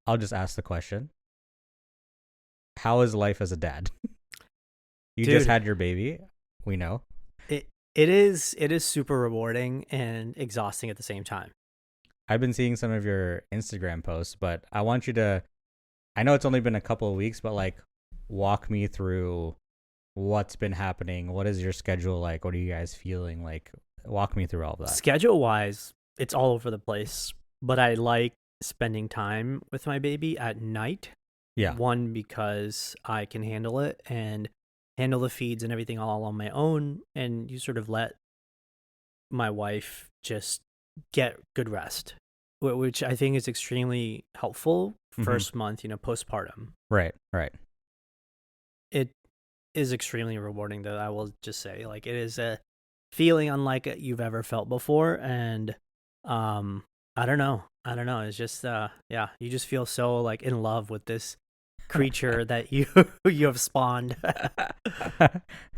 I'll just ask the question. How is life as a dad? You Dude, just had your baby. We know. it is super rewarding and exhausting at the same time. I've been seeing some of your Instagram posts, but I want you to, I know it's only been a couple of weeks, but like walk me through what's been happening. What is your schedule like? What are you guys feeling like? Walk me through all of that. Schedule wise, it's all over the place, but I like spending time with my baby at night. Yeah. One, because I can handle it and handle the feeds and everything all on my own, and you sort of let my wife just get good rest, which I think is extremely helpful first month, postpartum. Right. It is extremely rewarding, though, I will just say. Like, it is a feeling unlike you've ever felt before, and I don't know. It's just you just feel so like in love with this creature that you have spawned.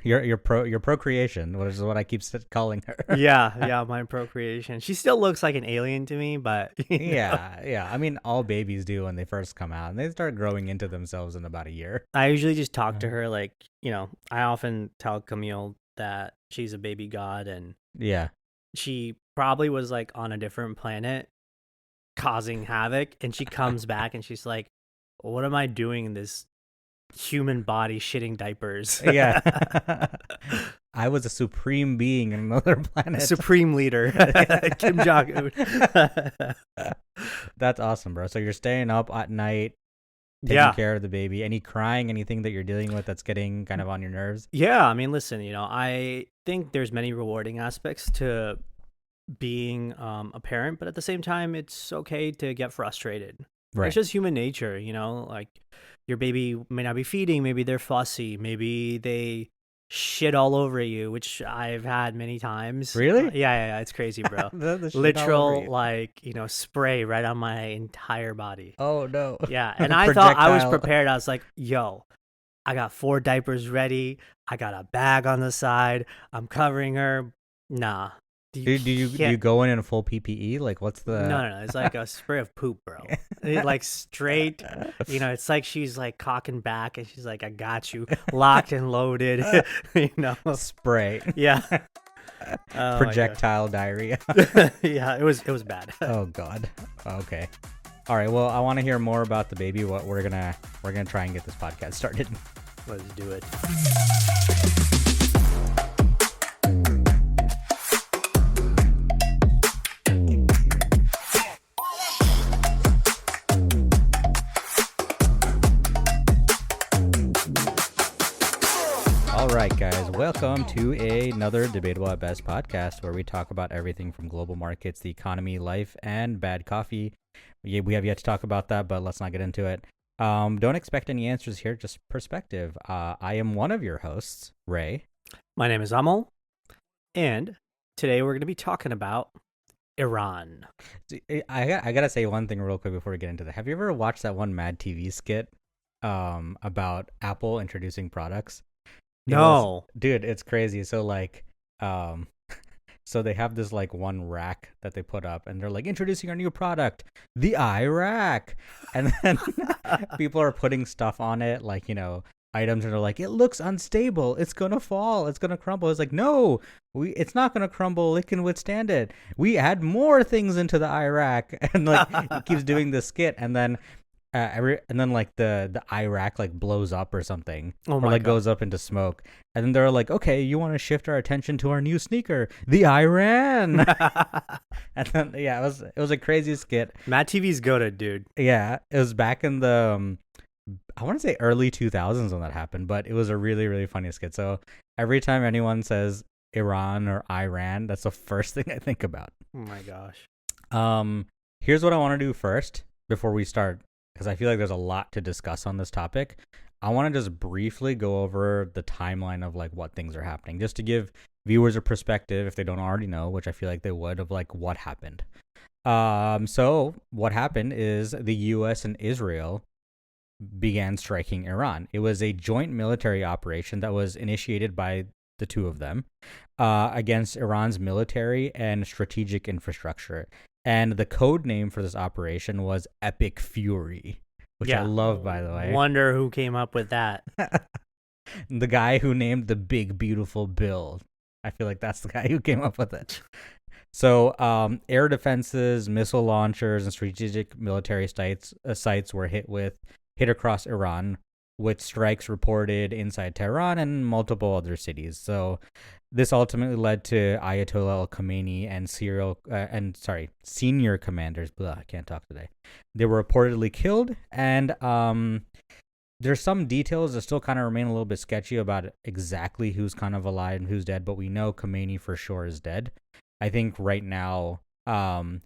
your procreation, which is what I keep calling her. yeah, my procreation. She still looks like an alien to me, but Yeah. I mean, all babies do when they first come out, and they start growing into themselves in about a year. I usually just talk to her like, I often tell Camille that she's a baby god, and Yeah. she probably was like on a different planet causing havoc, and she comes back and she's like, what am I doing in this human body shitting diapers? Yeah. I was a supreme being in another planet. Supreme leader. Kim Jong-un. That's awesome, bro. So you're staying up at night, taking care of the baby. Any crying, anything that you're dealing with that's getting kind of on your nerves? Yeah, I mean, listen, I think there's many rewarding aspects to being a parent, but at the same time, it's okay to get frustrated. Right. It's just human nature, like your baby may not be feeding, maybe they're fussy, maybe they shit all over you, which I've had many times. Really? Yeah, it's crazy, bro. The shit all over Literal, you. like, spray right on my entire body. Oh no. Yeah, and I thought I was prepared. I was like, yo, I got 4 diapers ready. I got a bag on the side. I'm covering her. Nah. Do you go in full PPE? Like, what's the? No. It's like a spray of poop, bro. Like straight. It's like she's like cocking back, and she's like, "I got you, locked and loaded." Spray. Yeah. Projectile diarrhea. Yeah, it was bad. Oh God. Okay. All right. Well, I want to hear more about the baby. What we're gonna try and get this podcast started. Let's do it. All right, guys, welcome to another Debatable at Best podcast where we talk about everything from global markets, the economy, life, and bad coffee. We have yet to talk about that, but let's not get into it. Don't expect any answers here, just perspective. I am one of your hosts, Ray. My name is Amol, and today we're going to be talking about Iran. I gotta say one thing real quick before we get into that. Have you ever watched that one Mad TV skit about Apple introducing products? No. Dude, it's crazy. So like, so they have this like one rack that they put up, and they're like introducing our new product, the iRack, and then people are putting stuff on it, like items, and they're like, it looks unstable, it's gonna fall, it's gonna crumble. It's like, no, it's not gonna crumble, it can withstand it. We add more things into the iRack, and like it keeps doing this skit, and then. And then like the iRack like blows up or something, or like goes up into smoke, and then they're like, okay, you want to shift our attention to our new sneaker, the Iran. And then it was a crazy skit. Mad TV's goated, dude. Yeah, it was back in the I want to say early 2000s when that happened, but it was a really, really funny skit. So every time anyone says Iran or Iran, that's the first thing I think about. Oh my gosh. Here's what I want to do first before we start, because I feel like there's a lot to discuss on this topic. I want to just briefly go over the timeline of like what things are happening, just to give viewers a perspective if they don't already know, which I feel like they would, of like what happened. So what happened is the U.S. and Israel began striking Iran. It was a joint military operation that was initiated by the two of them against Iran's military and strategic infrastructure. And the code name for this operation was Epic Fury, which I Yeah. love, by the way. Wonder who came up with that. The guy who named the Big Beautiful Bill. I feel like that's the guy who came up with it. So, air defenses, missile launchers, and strategic military sites were hit across Iran, with strikes reported inside Tehran and multiple other cities. So, this ultimately led to Ayatollah Al Khamenei and senior commanders. Blah, I can't talk today. They were reportedly killed, and there's some details that still kind of remain a little bit sketchy about exactly who's kind of alive and who's dead, but we know Khamenei for sure is dead. I think right now,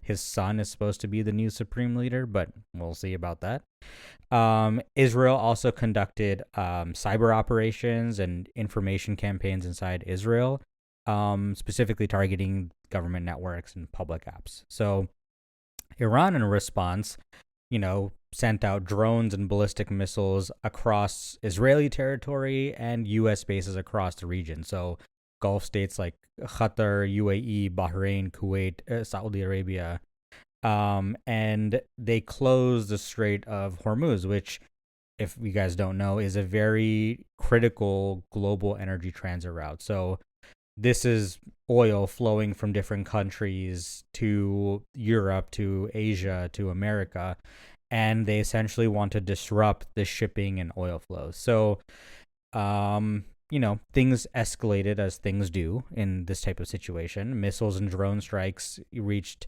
his son is supposed to be the new supreme leader, but we'll see about that. Israel also conducted cyber operations and information campaigns inside Israel, specifically targeting government networks and public apps. So Iran, in response, sent out drones and ballistic missiles across Israeli territory and U.S. bases across the region. So Gulf states like Qatar, UAE, Bahrain, Kuwait, Saudi Arabia, and they closed the Strait of Hormuz, which, if you guys don't know, is a very critical global energy transit route. So this is oil flowing from different countries to Europe, to Asia, to America, and they essentially want to disrupt the shipping and oil flows. So, things escalated as things do in this type of situation. Missiles and drone strikes reached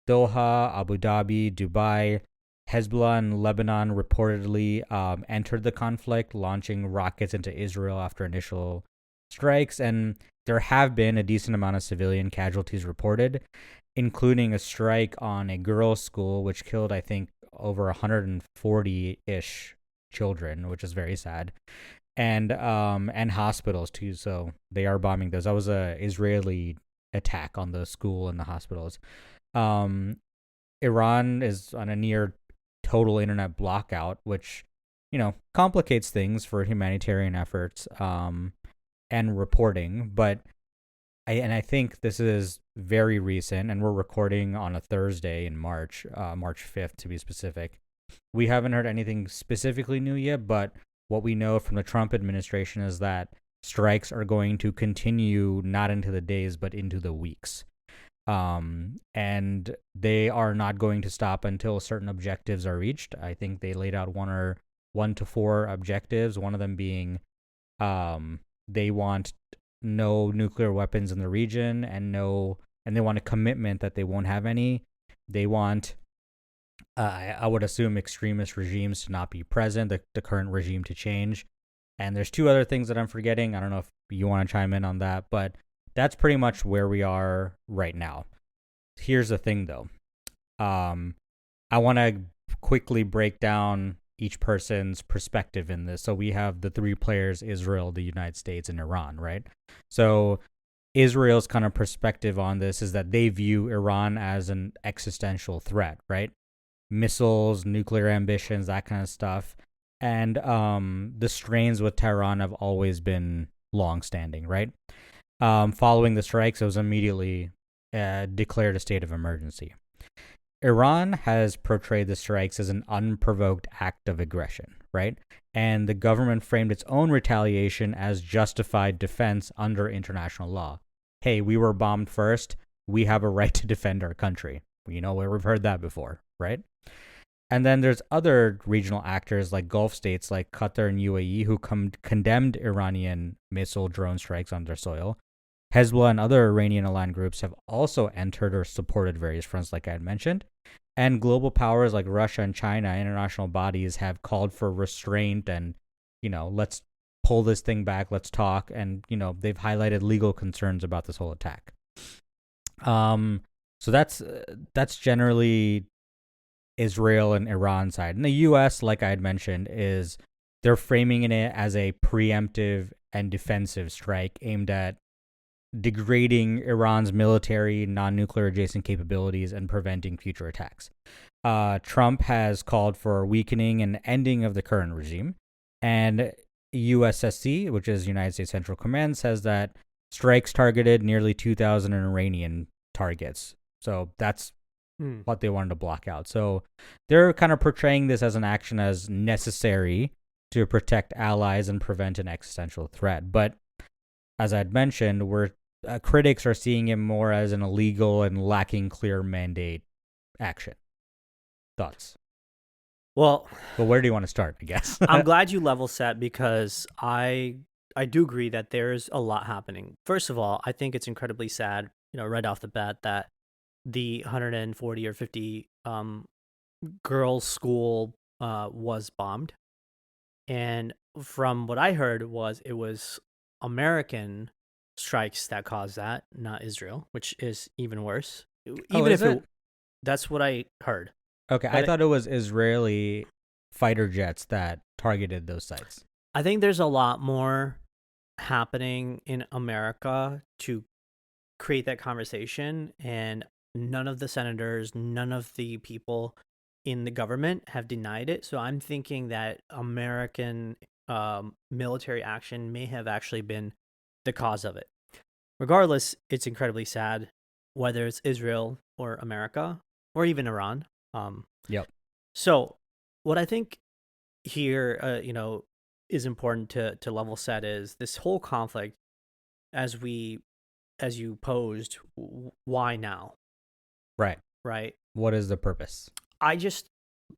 Doha, Abu Dhabi, Dubai. Hezbollah and Lebanon reportedly entered the conflict, launching rockets into Israel after initial strikes. And there have been a decent amount of civilian casualties reported, including a strike on a girls' school, which killed, I think, over 140-ish children, which is very sad. And hospitals too. So they are bombing those. That was a Israeli attack on the school and the hospitals. Iran is on a near total internet blockout, which complicates things for humanitarian efforts and reporting. But I think this is very recent, and we're recording on a Thursday in March 5th to be specific. We haven't heard anything specifically new yet, but what we know from the Trump administration is that strikes are going to continue not into the days, but into the weeks. And they are not going to stop until certain objectives are reached. I think they laid out 1 to 4 objectives, one of them being they want no nuclear weapons in the region, and they want a commitment that they won't have any. They want I would assume extremist regimes to not be present, the current regime to change. And there's 2 other things that I'm forgetting. I don't know if you want to chime in on that, but that's pretty much where we are right now. Here's the thing, though. I want to quickly break down each person's perspective in this. So we have the 3 players: Israel, the United States, and Iran, right? So Israel's kind of perspective on this is that they view Iran as an existential threat, right? Missiles, nuclear ambitions, that kind of stuff. And the strains with Tehran have always been long-standing, right? Following the strikes, it was immediately declared a state of emergency. Iran has portrayed the strikes as an unprovoked act of aggression, right? And the government framed its own retaliation as justified defense under international law. Hey, we were bombed first. We have a right to defend our country. We've heard that before, right? And then there's other regional actors like Gulf states like Qatar and UAE who condemned Iranian missile drone strikes on their soil. Hezbollah and other Iranian-aligned groups have also entered or supported various fronts, like I had mentioned. And global powers like Russia and China, international bodies, have called for restraint and, let's pull this thing back, let's talk. And, they've highlighted legal concerns about this whole attack. So that's generally Israel and Iran side. And the U.S., like I had mentioned, they're framing it as a preemptive and defensive strike aimed at degrading Iran's military, non-nuclear adjacent capabilities and preventing future attacks. Trump has called for weakening and ending of the current regime. And USSC, which is United States Central Command, says that strikes targeted nearly 2,000 Iranian targets. So that's Hmm. what they wanted to block out. So they're kind of portraying this as an action as necessary to protect allies and prevent an existential threat. But as I'd mentioned, critics are seeing it more as an illegal and lacking clear mandate action. Thoughts? Well, But where do you want to start, I guess? I'm glad you level set because I do agree that there's a lot happening. First of all, I think it's incredibly sad, right off the bat that the 140 or 50 girls' school was bombed. And from what I heard it was American strikes that caused that, not Israel, which is even worse. Oh, Even is if it? that's what I heard. Okay, I But thought it was Israeli fighter jets that targeted those sites. I think there's a lot more happening in America to create that conversation, and none of the senators, none of the people in the government have denied it. So I'm thinking that American military action may have actually been the cause of it. Regardless, it's incredibly sad, whether it's Israel or America or even Iran. Yep. So what I think here, is important to level set is this whole conflict, as you posed, why now? Right. Right? What is the purpose? I just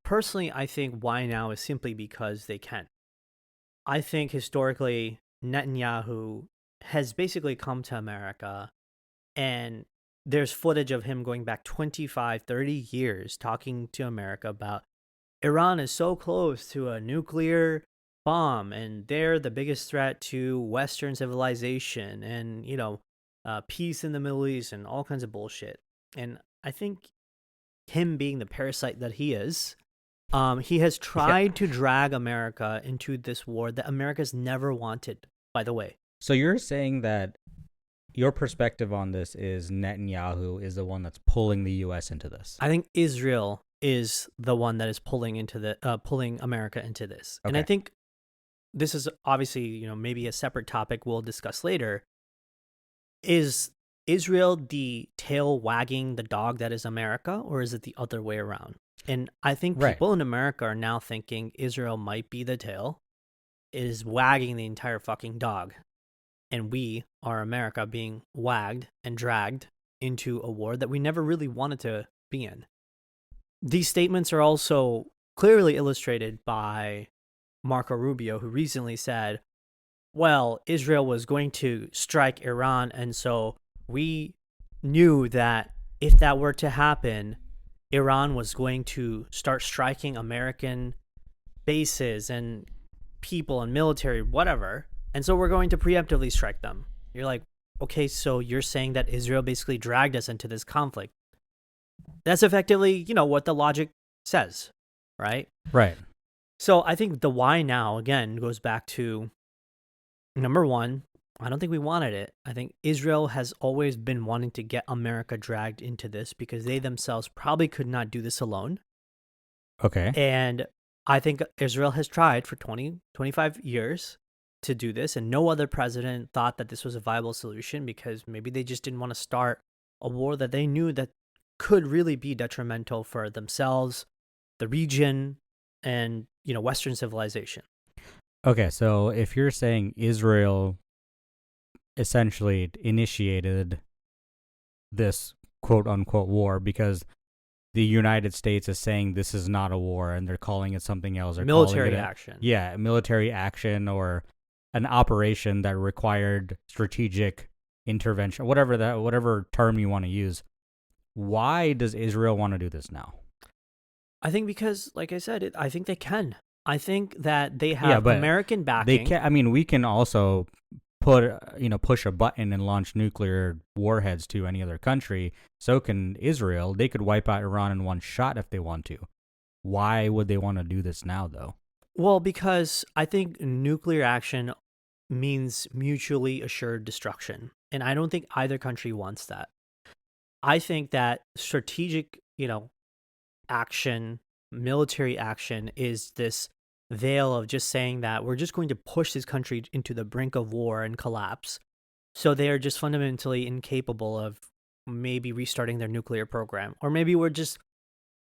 personally, I think why now is simply because they can. I think historically, Netanyahu has basically come to America, and there's footage of him going back 25, 30 years talking to America about Iran is so close to a nuclear bomb, and they're the biggest threat to Western civilization, and peace in the Middle East, and all kinds of bullshit. And I think him being the parasite that he is, he has tried to drag America into this war that America's never wanted. By the way, So you're saying that your perspective on this is Netanyahu is the one that's pulling the U.S. into this. I think Israel is the one that is pulling America into this, and I Okay. think this is obviously maybe a separate topic we'll discuss later. Is Israel the tail wagging the dog that is America, or is it the other way around? And I think Right. people in America are now thinking Israel might be the tail, it is wagging the entire fucking dog, and we are America being wagged and dragged into a war that we never really wanted to be in. These statements are also clearly illustrated by Marco Rubio, who recently said, well, Israel was going to strike Iran, and so we knew that if that were to happen, Iran was going to start striking American bases and people and military, whatever, and so we're going to preemptively strike them. You're like, okay, so you're saying that Israel basically dragged us into this conflict. That's effectively, what the logic says, right? Right. So I think the why now, again, goes back to, number one, I don't think we wanted it. I think Israel has always been wanting to get America dragged into this because they themselves probably could not do this alone. Okay. And I think Israel has tried for 20, 25 years to do this, and no other president thought that this was a viable solution because maybe they just didn't want to start a war that they knew that could really be detrimental for themselves, the region, and Western civilization. Okay, so if you're saying Israel essentially initiated this quote unquote war because the United States is saying this is not a war and they're calling it something else. They're Military calling it action. Yeah, military action or an operation that required strategic intervention, whatever term you want to use. Why does Israel want to do this now? I think because, like I said, I think they can. I think that they have American backing. They can. I mean, we can also push a button and launch nuclear warheads to any other country. So can Israel. They could wipe out Iran in one shot if they want to. Why would they want to do this now, though? Well, because I think nuclear action means mutually assured destruction. And I don't think either country wants that. I think that strategic, action, military action is this veil of just saying that we're just going to push this country into the brink of war and collapse. So they are just fundamentally incapable of maybe restarting their nuclear program, or maybe we're just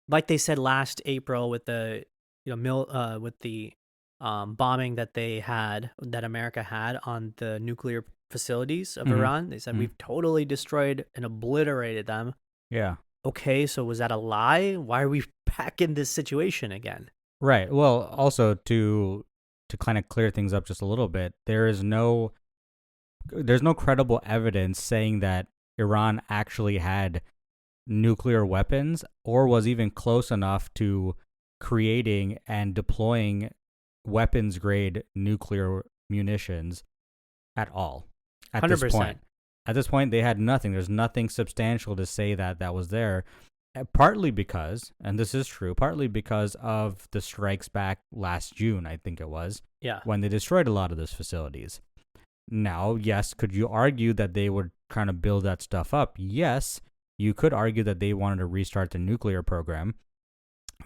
like they said last April with the with the bombing that America had on the nuclear facilities of Mm-hmm. Iran. They said Mm-hmm. we've totally destroyed and obliterated them. Yeah. Okay, so was that a lie? Why are we back in this situation again? Right. Well, also to kind of clear things up just a little bit, there's no credible evidence saying that Iran actually had nuclear weapons or was even close enough to creating and deploying weapons grade nuclear munitions at all at this 100%. point. At this point, they had nothing. There's nothing substantial to say that that was there. Partly because, and this is true, partly because of the strikes back last June, I think it was, Yeah. when they destroyed a lot of those facilities. Now, yes, could you argue that they were trying to build that stuff up? Yes, you could argue that they wanted to restart the nuclear program,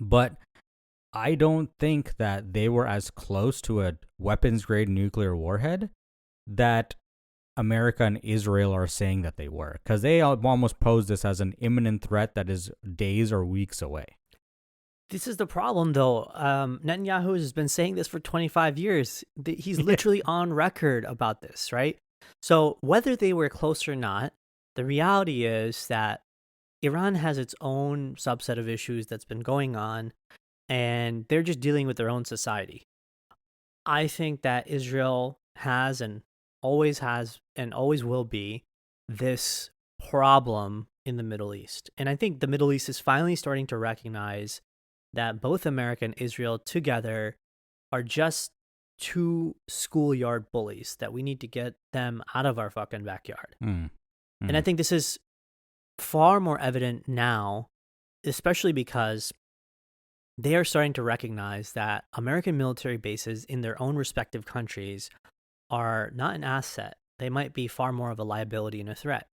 but I don't think that they were as close to a weapons grade nuclear warhead that America and Israel are saying that they were, because they almost pose this as an imminent threat that is days or weeks away. This is the problem, though. Netanyahu has been saying this for 25 years. He's literally on record about this, right? So whether they were close or not, the reality is that Iran has its own subset of issues that's been going on, and they're just dealing with their own society. I think that Israel has and always will be this problem in the Middle East. And I think the Middle East is finally starting to recognize that both America and Israel together are just two schoolyard bullies that we need to get them out of our fucking backyard. And I think this is far more evident now, especially because they are starting to recognize that American military bases in their own respective countries are not an asset. They might be far more of a liability and a threat.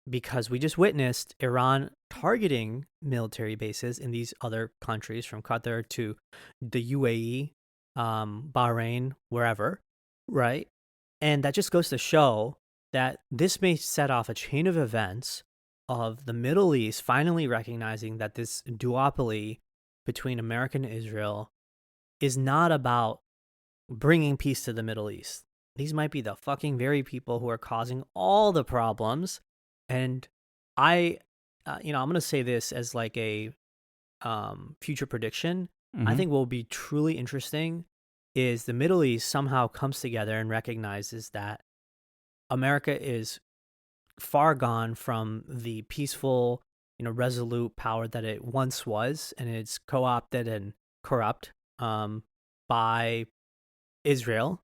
Because we just witnessed Iran targeting military bases in these other countries, from Qatar to the UAE, Bahrain, wherever, right? And that just goes to show that this may set off a chain of events of the Middle East finally recognizing that this duopoly between America and Israel is not about bringing peace to the Middle East. These might be the fucking very people who are causing all the problems. And I'm going to say this as like a future prediction. I think what will be truly interesting is the Middle East somehow comes together and recognizes that America is far gone from the peaceful, resolute power that it once was, and it's co-opted and corrupt by Israel.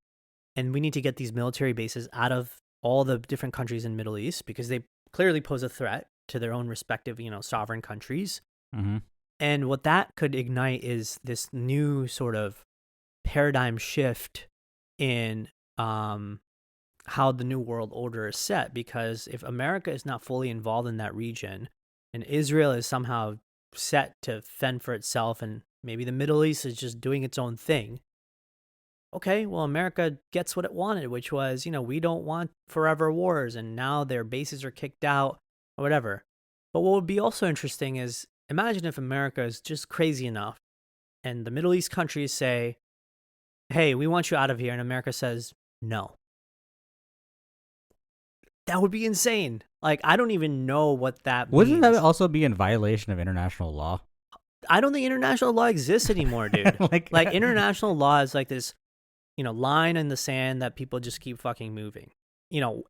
And we need to get these military bases out of all the different countries in the Middle East because they clearly pose a threat to their own respective, sovereign countries. And what that could ignite is this new sort of paradigm shift in how the new world order is set. Because if America is not fully involved in that region and Israel is somehow set to fend for itself and maybe the Middle East is just doing its own thing, okay, well, America gets what it wanted, which was, we don't want forever wars, and now their bases are kicked out or whatever. But what would be also interesting is, imagine if America is just crazy enough and the Middle East countries say, hey, we want you out of here, and America says no. That would be insane. Like, I don't even know what that Wouldn't means. that also be in violation of international law? I don't think international law exists anymore, dude. like international law is like this, line in the sand that people just keep fucking moving.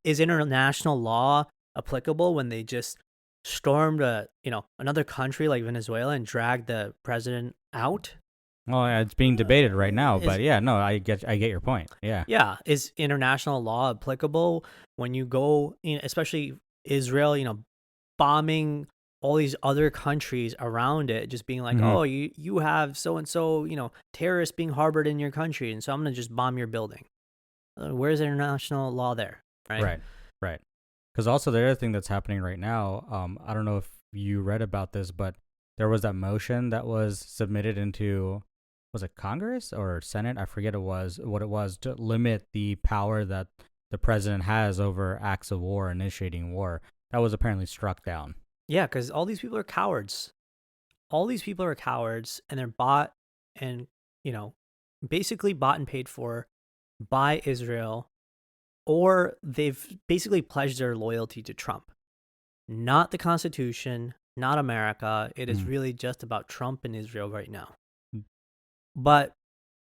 Is international law applicable when they just stormed another country like Venezuela and dragged the president out? Well, it's being debated right now, but yeah, no, I get your point. Yeah. Yeah, is international law applicable when you go, especially Israel, bombing all these other countries around it, just being like, oh, you have so and so, terrorists being harbored in your country, and so I'm gonna just bomb your building. Where's international law there? Right. Because also the other thing that's happening right now, I don't know if you read about this, but there was that motion that was submitted into, was it Congress or Senate? I forget what it was, to limit the power that the president has over acts of war, initiating war. that was apparently struck down. Yeah, because all these people are cowards. All these people are cowards, and they're bought and, you know, basically bought and paid for by Israel, or they've basically pledged their loyalty to Trump. Not the Constitution, not America. It is Mm. really just about Trump and Israel right now. Mm. But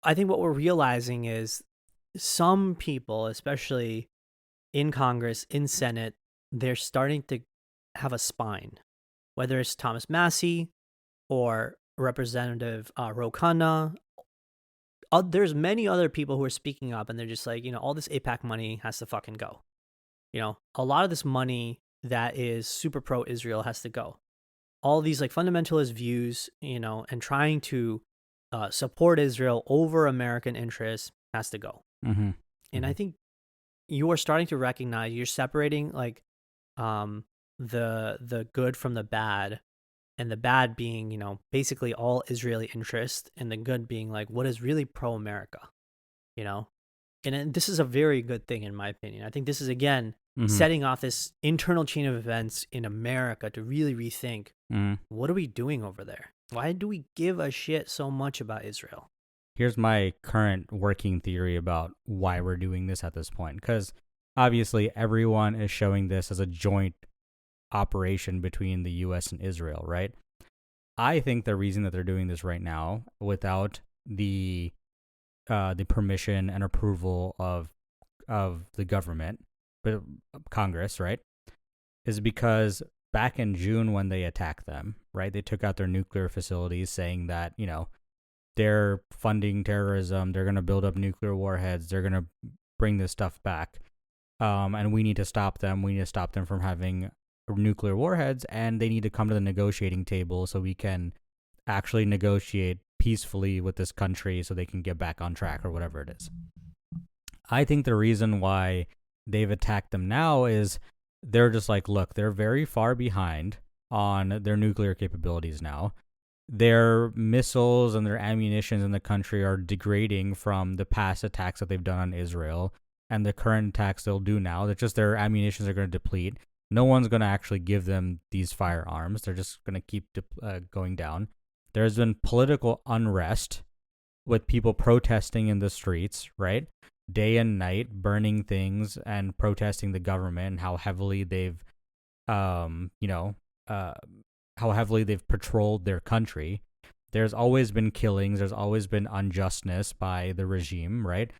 I think what we're realizing is some people, especially in Congress, in Senate, they're starting to have a spine. Whether it's Thomas Massey or Representative Ro Khanna, there's many other people who are speaking up, and they're just like, all this APAC money has to fucking go. A lot of this money that is super pro-Israel has to go. All these like fundamentalist views, and trying to support Israel over American interests has to go. Mm-hmm. And I think you are starting to recognize you're separating like the good from the bad, and the bad being, basically all Israeli interest, and the good being like what is really pro-America, and this is a very good thing in my opinion. I think this is again setting off this internal chain of events in America to really rethink what are we doing over there? Why do we give a shit so much about Israel? Here's my current working theory about why we're doing this at this point. Because obviously everyone is showing this as a joint operation between the U.S. and Israel, right? I think the reason that they're doing this right now without the permission and approval of the government, but Congress, right, is because back in June when they attacked them, right, they took out their nuclear facilities, saying that they're funding terrorism, they're going to build up nuclear warheads, they're going to bring this stuff back, and we need to stop them. We need to stop them from having nuclear warheads, and they need to come to the negotiating table so we can actually negotiate peacefully with this country so they can get back on track or whatever it is. I think the reason why they've attacked them now is they're just like, look, they're very far behind on their nuclear capabilities now. Their missiles and their ammunitions in the country are degrading from the past attacks that they've done on Israel and the current attacks they'll do now. That just their ammunitions are going to deplete. No one's going to actually give them these firearms. They're just going to keep going down. There's been political unrest with people protesting in the streets, right? Day and night, burning things and protesting the government and how heavily they've, how heavily they've patrolled their country. There's always been killings. There's always been unjustness by the regime, right?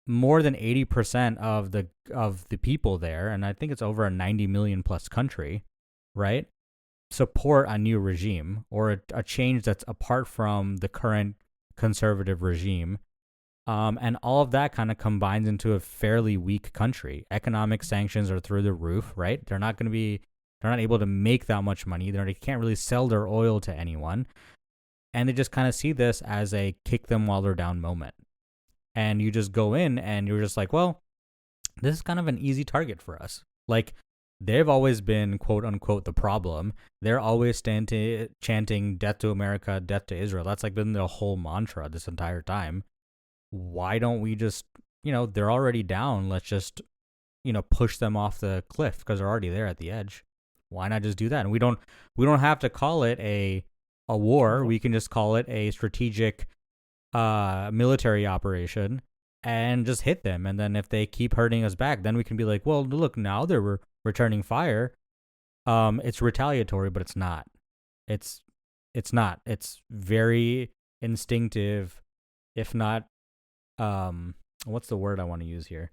More than 80% of the people there, and I think it's over a 90 million plus country, right, support a new regime or a change that's apart from the current conservative regime. And all of that kind of combines into a fairly weak country. Economic sanctions are through the roof, right? They're not able to make that much money. They can't really sell their oil to anyone. And they just kind of see this as a kick them while they're down moment. And you just go in and you're just like, well, this is kind of an easy target for us. Like, they've always been, quote unquote, the problem. They're always chanting death to America, death to Israel. That's like been the whole mantra this entire time. Why don't we just, they're already down. Let's just, push them off the cliff because they're already there at the edge. Why not just do that? And we don't have to call it a war. We can just call it a strategic military operation and just hit them. And then if they keep hurting us back, then we can be like, well, look, now they're returning fire. It's retaliatory, but it's not. It's not. It's very instinctive, if not, what's the word I want to use here?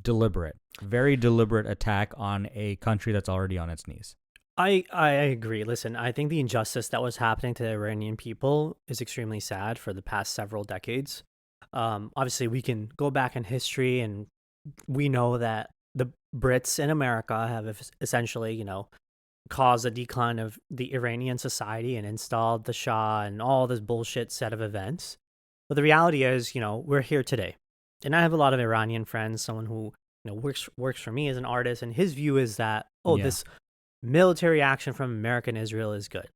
Deliberate. Very deliberate attack on a country that's already on its knees. I agree. Listen, I think the injustice that was happening to the Iranian people is extremely sad for the past several decades. Obviously, we can go back in history and we know that the Brits in America have essentially, caused a decline of the Iranian society and installed the Shah and all this bullshit set of events. But the reality is, we're here today. And I have a lot of Iranian friends, someone who, works for me as an artist, and his view is that, this military action from America and Israel is good.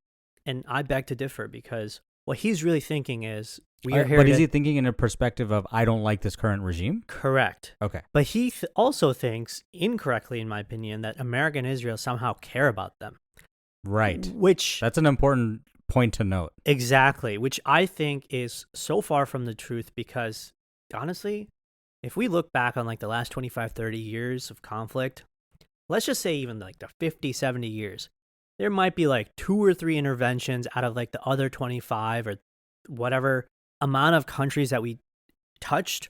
And I beg to differ because what he's really thinking is we are here. But is he thinking in a perspective of I don't like this current regime? Correct. Okay. But he also thinks, incorrectly in my opinion, that America and Israel somehow care about them. Right. Which that's an important point to note. Exactly, which I think is so far from the truth because, honestly, if we look back on like the last 25, 30 years of conflict, let's just say even like the 50, 70 years, there might be like 2 or 3 interventions out of like the other 25 or whatever amount of countries that we touched,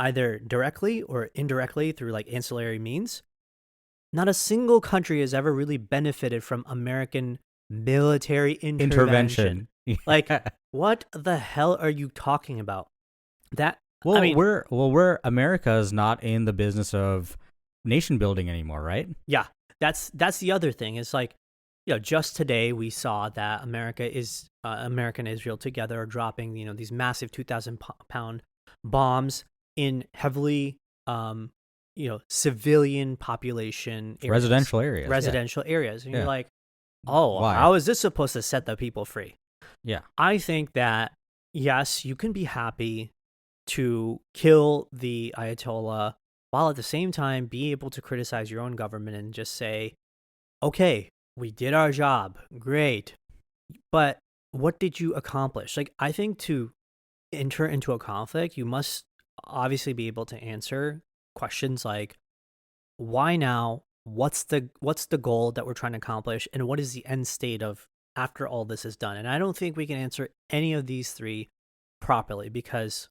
either directly or indirectly through like ancillary means. Not a single country has ever really benefited from American military intervention. Like, what the hell are you talking about? We're America is not in the business of nation building anymore, right? Yeah, that's the other thing. It's like, just today we saw that America and Israel together are dropping, these massive 2,000-pound bombs in heavily, civilian population areas, residential areas, and you're like, oh, why? How is this supposed to set the people free? Yeah, I think that yes, you can be happy to kill the Ayatollah while at the same time be able to criticize your own government and just say, okay, we did our job, great, but what did you accomplish? Like, I think to enter into a conflict, you must obviously be able to answer questions like, why now? What's the goal that we're trying to accomplish, and what is the end state of after all this is done? And I don't think we can answer any of these three properly because,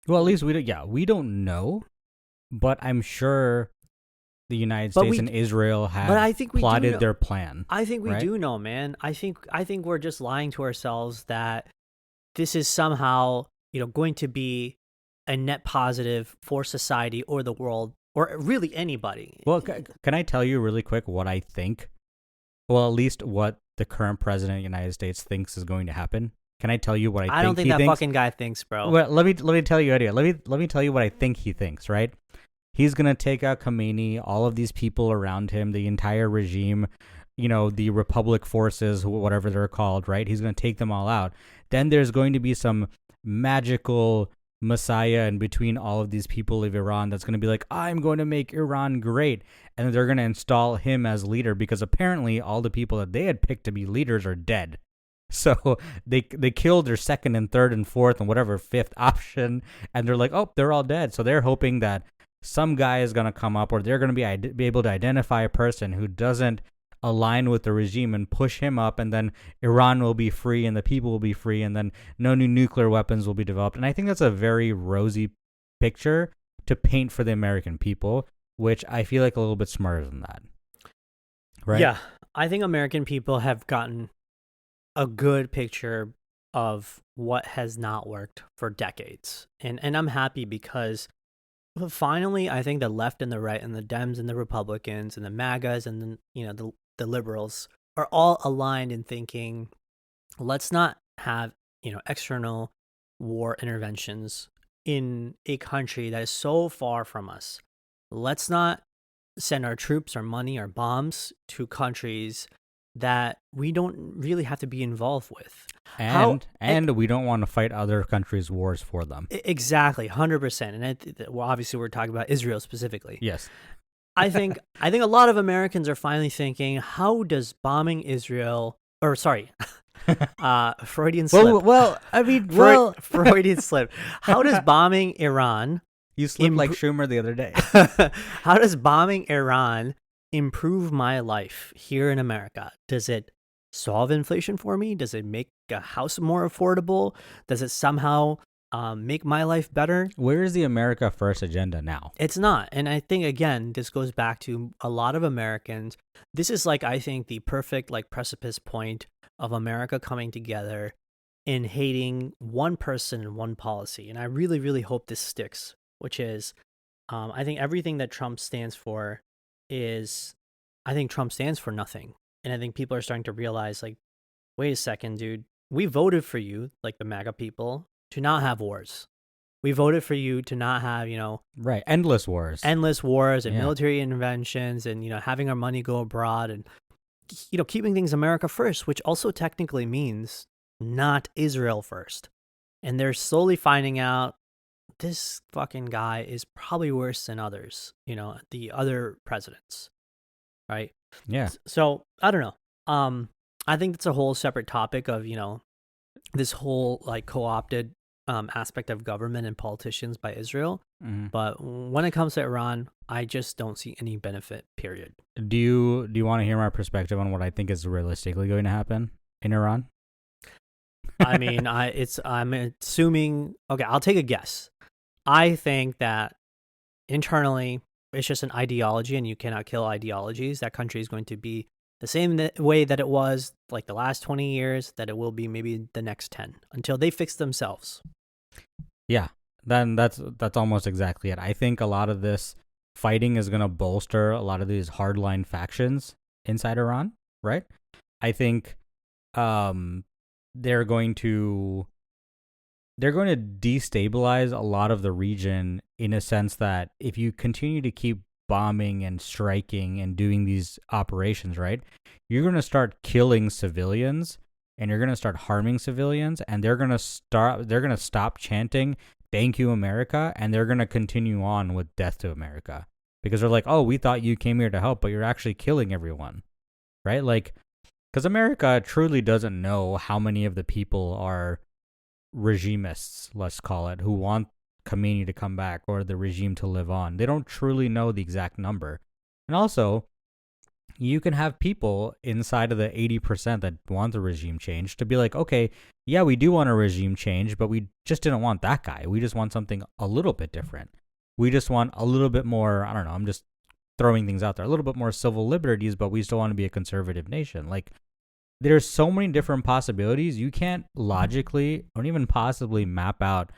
well, at least we don't know, but I'm sure the United States and Israel have plotted their plan. I think we do know, man. I think we're just lying to ourselves that this is somehow, going to be a net positive for society or the world or really anybody. Well, can I tell you really quick what I think? Well, at least what the current president of the United States thinks is going to happen. Can I tell you what I think? I don't think that fucking guy thinks, bro. Well, let me tell you, Eddie. Let me tell you what I think he thinks. Right? He's gonna take out Khomeini, all of these people around him, the entire regime, the Republic forces, whatever they're called. Right? He's gonna take them all out. Then there's going to be some magical messiah in between all of these people of Iran that's going to be like, I'm going to make Iran great. And they're going to install him as leader because apparently all the people that they had picked to be leaders are dead. So they killed their second and third and fourth and whatever fifth option. And they're like, oh, they're all dead. So they're hoping that some guy is going to come up or they're going to be able to identify a person who doesn't align with the regime and push him up, and then Iran will be free and the people will be free, and then no new nuclear weapons will be developed. And I think that's a very rosy picture to paint for the American people, which I feel like a little bit smarter than that. Right? Yeah, I think American people have gotten a good picture of what has not worked for decades. And I'm happy because finally I think the left and the right and the Dems and the Republicans and the MAGAs and the liberals are all aligned in thinking, let's not have, external war interventions in a country that is so far from us. Let's not send our troops, our money, our bombs to countries that we don't really have to be involved with. And we don't want to fight other countries' wars for them. Exactly, 100%. And obviously we're talking about Israel specifically. Yes. I think a lot of Americans are finally thinking, how does bombing Israel, or sorry, Freudian slip. Freudian slip. How does bombing Iran? You slipped like Schumer the other day. How does bombing Iran improve my life here in America? Does it solve inflation for me? Does it make a house more affordable? Does it somehow make my life better? Where is the America First agenda now? It's not. And I think, again, this goes back to a lot of Americans. This is I think the perfect precipice point of America coming together in hating one person and one policy. And I really, really hope this sticks, which is I think everything that Trump stands for I think Trump stands for nothing. And I think people are starting to realize, wait a second, dude, we voted for you, the MAGA people, to not have wars. We voted for you to not have, right, endless wars and military interventions and, having our money go abroad and, keeping things America first, which also technically means not Israel first. And they're slowly finding out this fucking guy is probably worse than others, the other presidents, right? Yeah. So I don't know. I think that's a whole separate topic of, this whole like co-opted aspect of government and politicians by Israel. Mm-hmm. But when it comes to Iran, I just don't see any benefit, period. Do you want to hear my perspective on what I think is realistically going to happen in Iran? I mean, I'm assuming, okay, I'll take a guess. I think that internally it's just an ideology and you cannot kill ideologies. That country is going to be the same way that it was like the last 20 years, that it will be maybe the next 10 until they fix themselves. Yeah, then that's almost exactly it. I think a lot of this fighting is going to bolster a lot of these hardline factions inside Iran, right? I think they're going to destabilize a lot of the region in a sense that if you continue to keep bombing and striking and doing these operations, right, you're going to start killing civilians and you're going to start harming civilians, and they're going to stop chanting "Thank you, America," and they're going to continue on with "Death to America," because they're like, "Oh, we thought you came here to help, but you're actually killing everyone," right? Like, because America truly doesn't know how many of the people are regimists, let's call it, who want Khomeini to come back or the regime to live on. They don't truly know the exact number. And also, you can have people inside of the 80% that want the regime change to be like, okay, yeah, we do want a regime change, but we just didn't want that guy. We just want something a little bit different. We just want a little bit more, I don't know, I'm just throwing things out there, a little bit more civil liberties, but we still want to be a conservative nation. Like, there's so many different possibilities. You can't logically or even possibly map out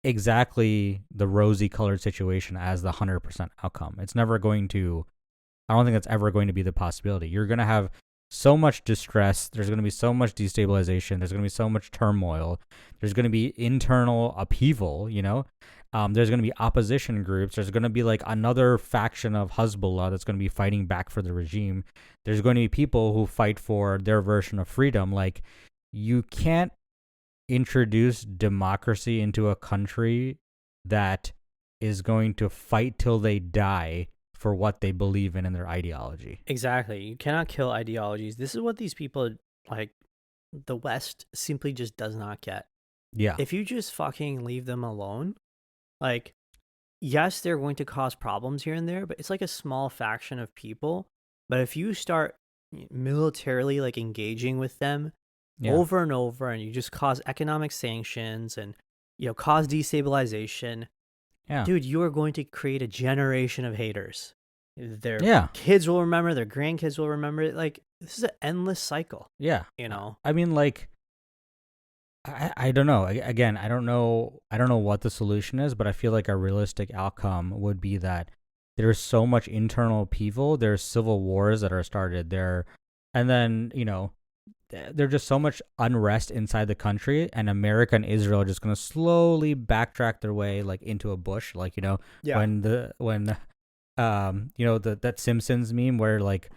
exactly the rosy colored situation as the 100% outcome. It's never going to, I don't think that's ever going to be the possibility. You're going to have so much distress. There's going to be so much destabilization. There's going to be so much turmoil. There's going to be internal upheaval, there's going to be opposition groups. There's going to be like another faction of Hezbollah that's going to be fighting back for the regime. There's going to be people who fight for their version of freedom. Like, you can't introduce democracy into a country that is going to fight till they die for what they believe in their ideology. Exactly. You cannot kill ideologies. This is what these people, like, the West simply just does not get. Yeah. If you just fucking leave them alone, like, yes, they're going to cause problems here and there, but it's like a small faction of people. But if you start militarily, like, engaging with them over and over, and you just cause economic sanctions and, cause destabilization, dude, you are going to create a generation of haters. Their kids will remember, their grandkids will remember it. Like, this is an endless cycle. Yeah. I mean, like, I don't know. Again, I don't know what the solution is, but I feel like a realistic outcome would be that there's so much internal upheaval. There's civil wars that are started there. And then, there's just so much unrest inside the country, and America and Israel are just going to slowly backtrack their way, like, into a bush. Like, when that Simpsons meme where, like,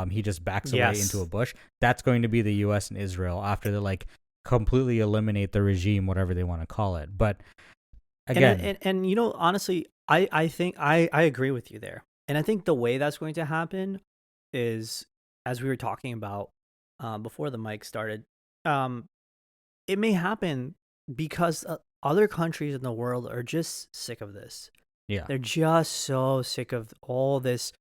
he just backs away into a bush. That's going to be the U.S. and Israel after they, like, completely eliminate the regime, whatever they want to call it. But again, and honestly, I think I agree with you there. And I think the way that's going to happen is, as we were talking about before the mic started, it may happen because other countries in the world are just sick of this. Yeah. They're just so sick of all this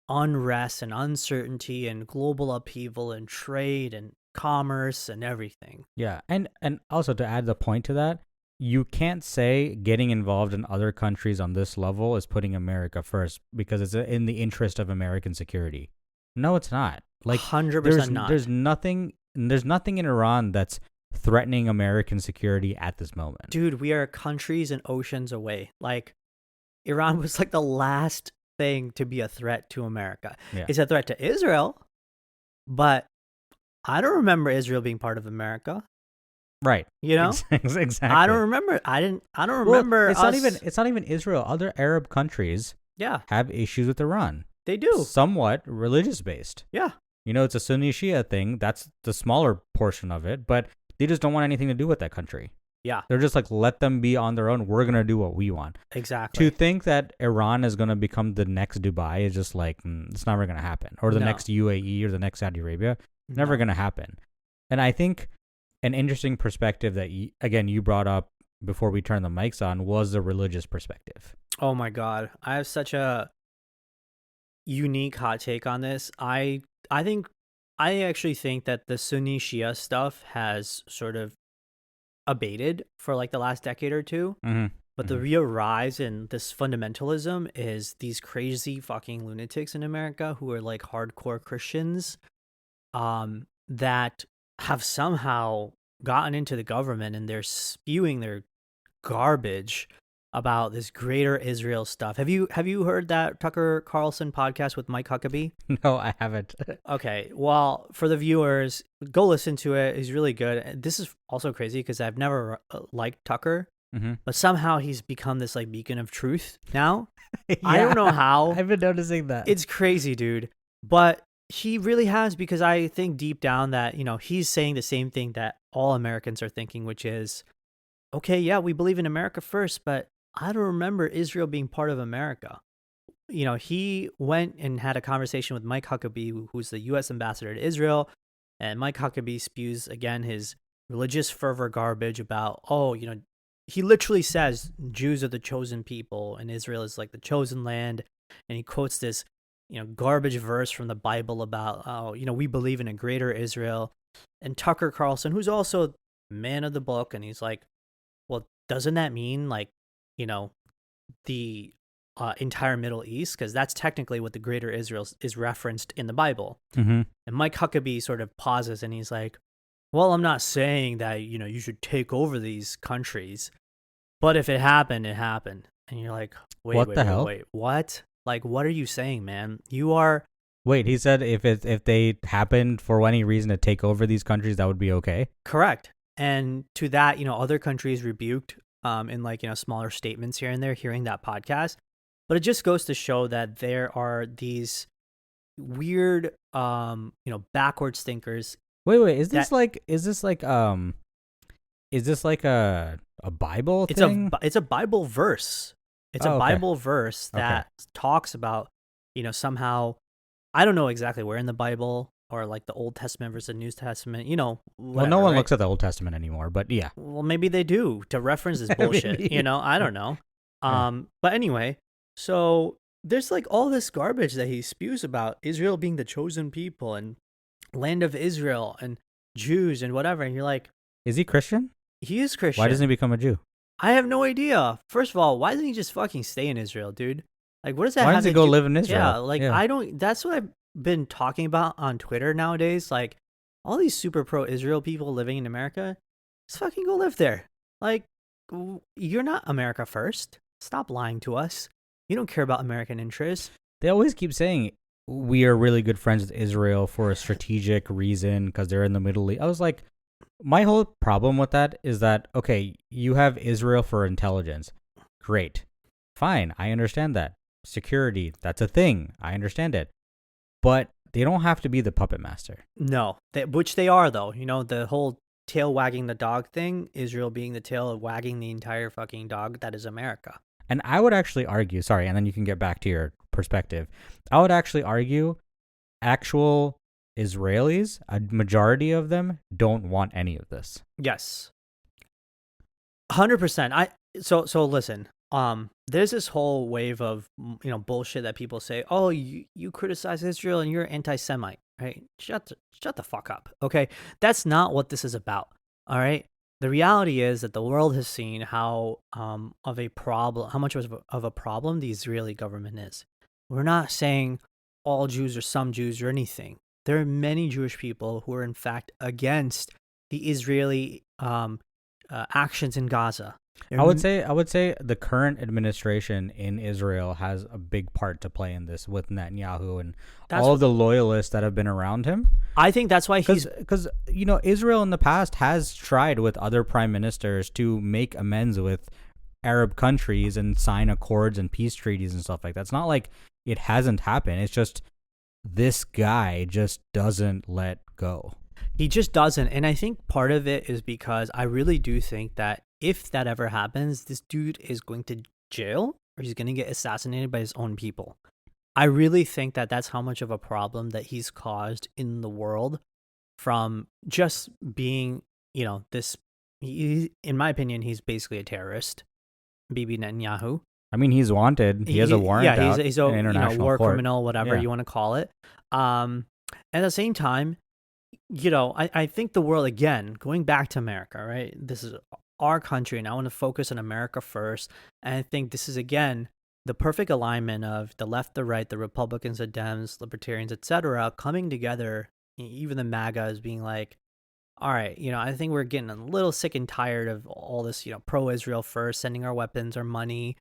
unrest and uncertainty and global upheaval and trade and commerce and everything. Yeah. And also, to add the point to that, you can't say getting involved in other countries on this level is putting America first because it's in the interest of American security. No, it's not. Like, 100% not. There's nothing in Iran that's threatening American security at this moment. Dude, we are countries and oceans away. Like, Iran was like the last thing to be a threat to America. Yeah. It's a threat to Israel, but I don't remember Israel being part of America. Right. Exactly. I don't remember. I don't remember. It's not even Israel. Other Arab countries have issues with Iran. They do. Somewhat religious based. Yeah. It's a Sunni Shia thing. That's the smaller portion of it, but they just don't want anything to do with that country. Yeah, They're just like, let them be on their own. We're going to do what we want. exactly. To think that Iran is going to become the next Dubai is just like, it's never going to happen. Or the No. next UAE or the next Saudi Arabia. Never No. going to happen. And I think an interesting perspective that, again, you brought up before we turned the mics on was the religious perspective. Oh my God, I have such a unique hot take on this. I actually think that the Sunni Shia stuff has sort of abated for like the last decade or two. Mm-hmm. But the real rise in this fundamentalism is these crazy fucking lunatics in America who are like hardcore Christians, that have somehow gotten into the government and they're spewing their garbage about this greater Israel stuff. Have you heard that Tucker Carlson podcast with Mike Huckabee? No, I haven't. Okay, well, for the viewers, go listen to it. He's really good. This is also crazy because I've never liked Tucker, Mm-hmm. but somehow he's become this like beacon of truth now. Yeah, I don't know how. I've been noticing that. It's crazy, dude. But he really has, because I think deep down that, he's saying the same thing that all Americans are thinking, which is, okay, yeah, we believe in America first, but I don't remember Israel being part of America. He went and had a conversation with Mike Huckabee, who's the U.S. ambassador to Israel, and Mike Huckabee spews, again, his religious fervor garbage about, he literally says Jews are the chosen people and Israel is like the chosen land. And he quotes this, garbage verse from the Bible about, we believe in a greater Israel. And Tucker Carlson, who's also man of the book, and he's like, well, doesn't that mean like, the entire Middle East? Because that's technically what the greater Israel is referenced in the Bible. Mm-hmm. And Mike Huckabee sort of pauses and he's like, well, I'm not saying that, you should take over these countries, but if it happened, it happened. And you're like, wait, what? Like, what are you saying, man? You are... Wait, he said if they happened for any reason to take over these countries, that would be okay? Correct. And to that, other countries rebuked in like, smaller statements here and there, hearing that podcast. But it just goes to show that there are these weird, backwards thinkers. Wait, is this like a Bible thing? It's a Bible verse. It's a Bible verse that talks about, somehow, I don't know exactly where in the Bible, or like the Old Testament versus the New Testament, whatever, well, no one looks at the Old Testament anymore, but yeah. Well, maybe they do to reference this bullshit, I don't know. But anyway, so there's like all this garbage that he spews about Israel being the chosen people and land of Israel and Jews and whatever. And you're like, is he Christian? He is Christian. Why doesn't he become a Jew? I have no idea. First of all, why doesn't he just fucking stay in Israel, dude? Like, what does that Why have doesn't he to go do? live in Israel? Yeah, I don't, that's what I've been talking about on Twitter nowadays. Like, all these super pro-Israel people living in America, just fucking go live there. Like, you're not America first. Stop lying to us. You don't care about American interests. They always keep saying we are really good friends with Israel for a strategic reason because they're in the Middle East. I was like, my whole problem with that is that, okay, you have Israel for intelligence. Great. Fine. I understand that. Security, that's a thing. I understand it. But they don't have to be the puppet master. No, which they are, though. The whole tail wagging the dog thing, Israel being the tail wagging the entire fucking dog, that is America. And I would actually argue, sorry, and then you can get back to your perspective. I would actually argue actual Israelis, a majority of them, don't want any of this. Yes. 100%. So listen, there's this whole wave of, bullshit that people say, oh, you criticize Israel and you're anti-Semite, right? Shut the fuck up, okay? That's not what this is about, all right? The reality is that the world has seen how much of a problem the Israeli government is. We're not saying all Jews or some Jews or anything. There are many Jewish people who are in fact against the Israeli actions in Gaza. I would say the current administration in Israel has a big part to play in this with Netanyahu and all of the loyalists that have been around him. I think that's why because Israel in the past has tried with other prime ministers to make amends with Arab countries and sign accords and peace treaties and stuff like that. It's not like it hasn't happened. It's just this guy just doesn't let go. He just doesn't. And I think part of it is because I really do think that if that ever happens, this dude is going to jail or he's going to get assassinated by his own people. I really think that that's how much of a problem that he's caused in the world from just being, this. In my opinion, he's basically a terrorist, Bibi Netanyahu. I mean, he's wanted. He has a warrant out. He's a in international war court. criminal, whatever you want to call it. At the same time, I think the world, again, going back to America, right? This is our country, and I want to focus on America first. And I think this is, again, the perfect alignment of the left, the right, the Republicans, the Dems, Libertarians, etc., coming together. Even the MAGAs being like, all right, I think we're getting a little sick and tired of all this, pro-Israel first, sending our weapons, our money,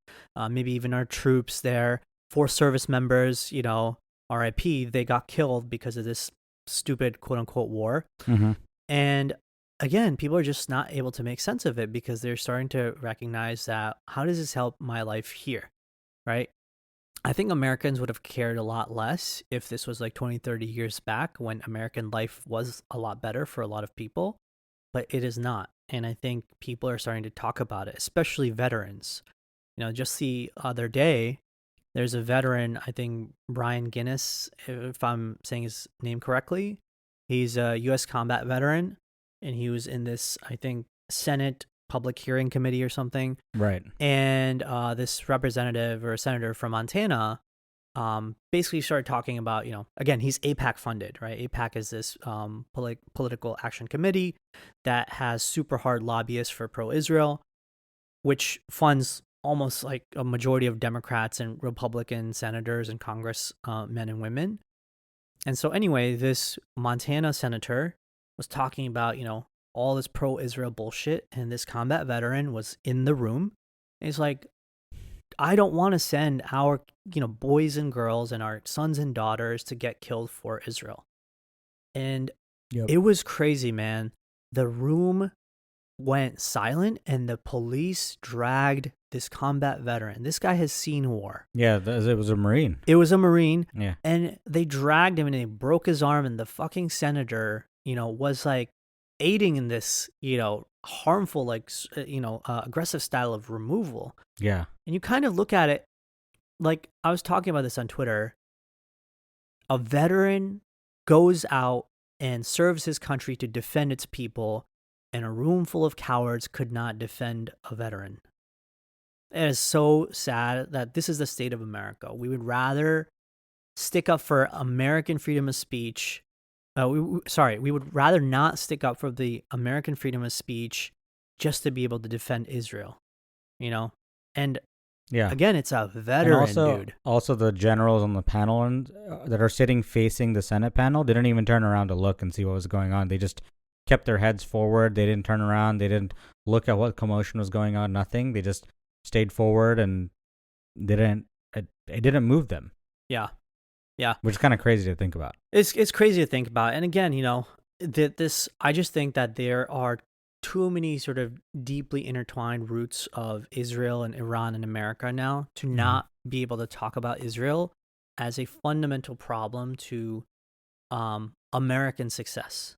maybe even our troops there. 4 service members, RIP, they got killed because of this stupid quote-unquote war. Mm-hmm. And again, people are just not able to make sense of it because they're starting to recognize that, how does this help my life here, right? I think Americans would have cared a lot less if this was like 20, 30 years back when American life was a lot better for a lot of people, but it is not. And I think people are starting to talk about it, especially veterans. Just the other day, there's a veteran, I think Brian Guinness, if I'm saying his name correctly. He's a U.S. combat veteran, and he was in this, I think, Senate public hearing committee or something. Right. And this representative or senator from Montana basically started talking about, again, he's AIPAC funded, right? AIPAC is this political action committee that has super hard lobbyists for pro-Israel, which funds almost like a majority of Democrats and Republican senators and Congress men and women. And so anyway, this Montana senator was talking about, all this pro-Israel bullshit, and this combat veteran was in the room. And he's like, I don't want to send our, boys and girls and our sons and daughters to get killed for Israel. And It was crazy, man. The room went silent, and the police dragged this combat veteran. This guy has seen war. Yeah, it was a Marine. It was a Marine. Yeah. And they dragged him, and they broke his arm, and the fucking senator, was like, aiding in this, harmful, aggressive style of removal. Yeah. And you kind of look at it, like I was talking about this on Twitter. A veteran goes out and serves his country to defend its people, and a room full of cowards could not defend a veteran. It is so sad that this is the state of America. We would rather stick up for American freedom of speech. We would rather not stick up for the American freedom of speech just to be able to defend Israel, And again, it's a veteran, dude. Also, the generals on the panel that are sitting facing the Senate panel didn't even turn around to look and see what was going on. They just kept their heads forward. They didn't turn around. They didn't look at what commotion was going on. Nothing. They just stayed forward and it didn't move them. Yeah. Yeah, which is kind of crazy to think about. It's crazy to think about. And again, I just think that there are too many sort of deeply intertwined roots of Israel and Iran and America now to not be able to talk about Israel as a fundamental problem to American success.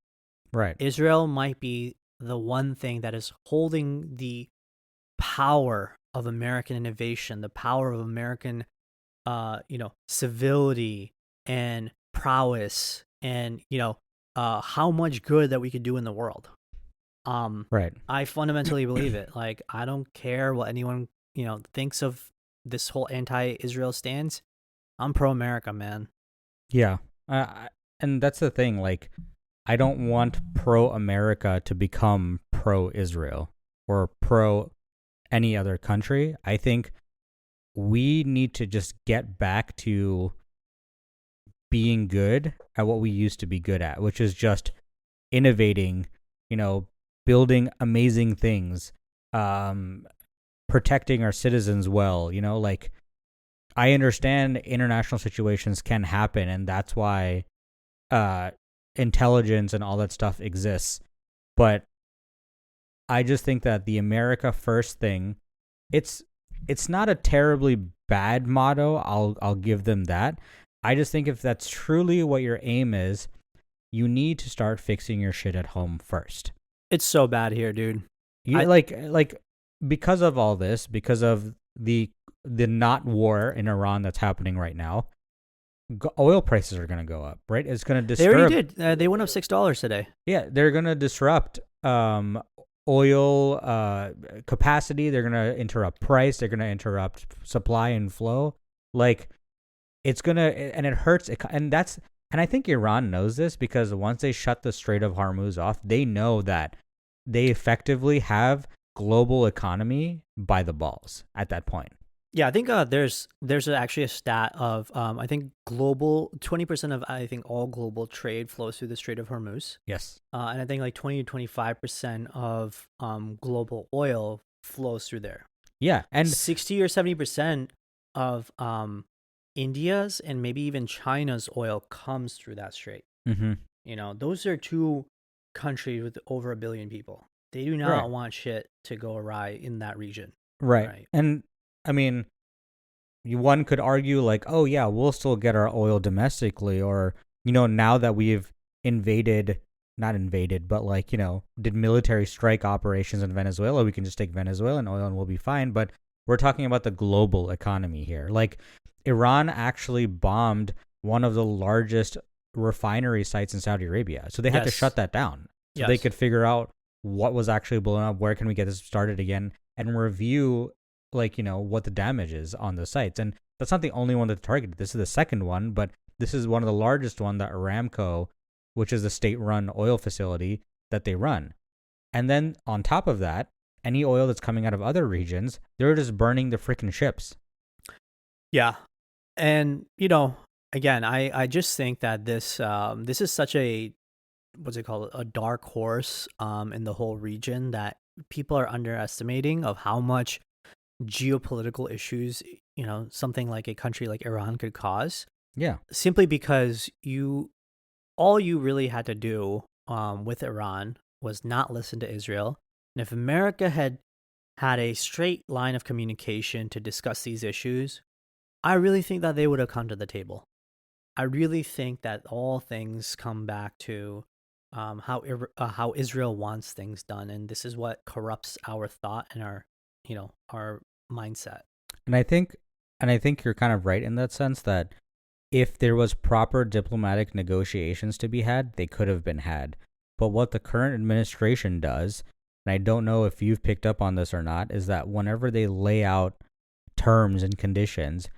Right. Israel might be the one thing that is holding the power of American innovation, the power of American civility and prowess and, how much good that we could do in the world. Right. I fundamentally believe it. Like, I don't care what anyone, thinks of this whole anti-Israel stance. I'm pro-America, man. Yeah. And that's the thing. Like, I don't want pro-America to become pro-Israel or pro any other country. I think we need to just get back to being good at what we used to be good at, which is just innovating, building amazing things, protecting our citizens well. Like, I understand international situations can happen, and that's why intelligence and all that stuff exists. But I just think that the America First thing, it's not a terribly bad motto. I'll give them that. I just think if that's truly what your aim is, you need to start fixing your shit at home first. It's so bad here, dude. You like because of all this, because of the not war in Iran that's happening right now, oil prices are going to go up, right? It's going to disturb. They already did. They went up $6 today. Yeah, they're going to disrupt oil capacity. They're going to interrupt price. They're going to interrupt supply and flow. Like, it's going to, and it hurts. And I think Iran knows this, because once they shut the Strait of Hormuz off, they know that they effectively have global economy by the balls at that point. Yeah, I think there's actually a stat of I think 20% of I think all global trade flows through the Strait of Hormuz. Yes. And I think like 20 to 25% of global oil flows through there. Yeah, and 60 or 70% of India's and maybe even China's oil comes through that strait. Mm-hmm. You know, those are two countries with over 1 billion people. They do not want shit to go awry in that region. Right. And I mean, one could argue like, oh yeah, we'll still get our oil domestically, or, you know, now that we've not invaded, but like, you know, did military strike operations in Venezuela, we can just take Venezuelan oil and we'll be fine. But we're talking about the global economy here. Like, Iran actually bombed one of the largest refinery sites in Saudi Arabia. So they had to shut that down. So they could figure out what was actually blown up, where can we get this started again, and review, like, you know, what the damage is on the sites. And that's not the only one that they targeted. This is the second one, but this is one of the largest one, that Aramco, which is a state-run oil facility that they run. And then on top of that, any oil that's coming out of other regions, they're just burning the freaking ships. Yeah. And, you know, again, I just think that this is such a, what's it called, a dark horse in the whole region, that people are underestimating of how much geopolitical issues, you know, something like a country like Iran could cause. Yeah. Simply because all you really had to do with Iran was not listen to Israel. And if America had a straight line of communication to discuss these issues, I really think that they would have come to the table. I really think that all things come back to how Israel wants things done, and this is what corrupts our thought and our mindset. And I think you're kind of right in that sense, that if there was proper diplomatic negotiations to be had, they could have been had. But what the current administration does, and I don't know if you've picked up on this or not, is that whenever they lay out terms and conditions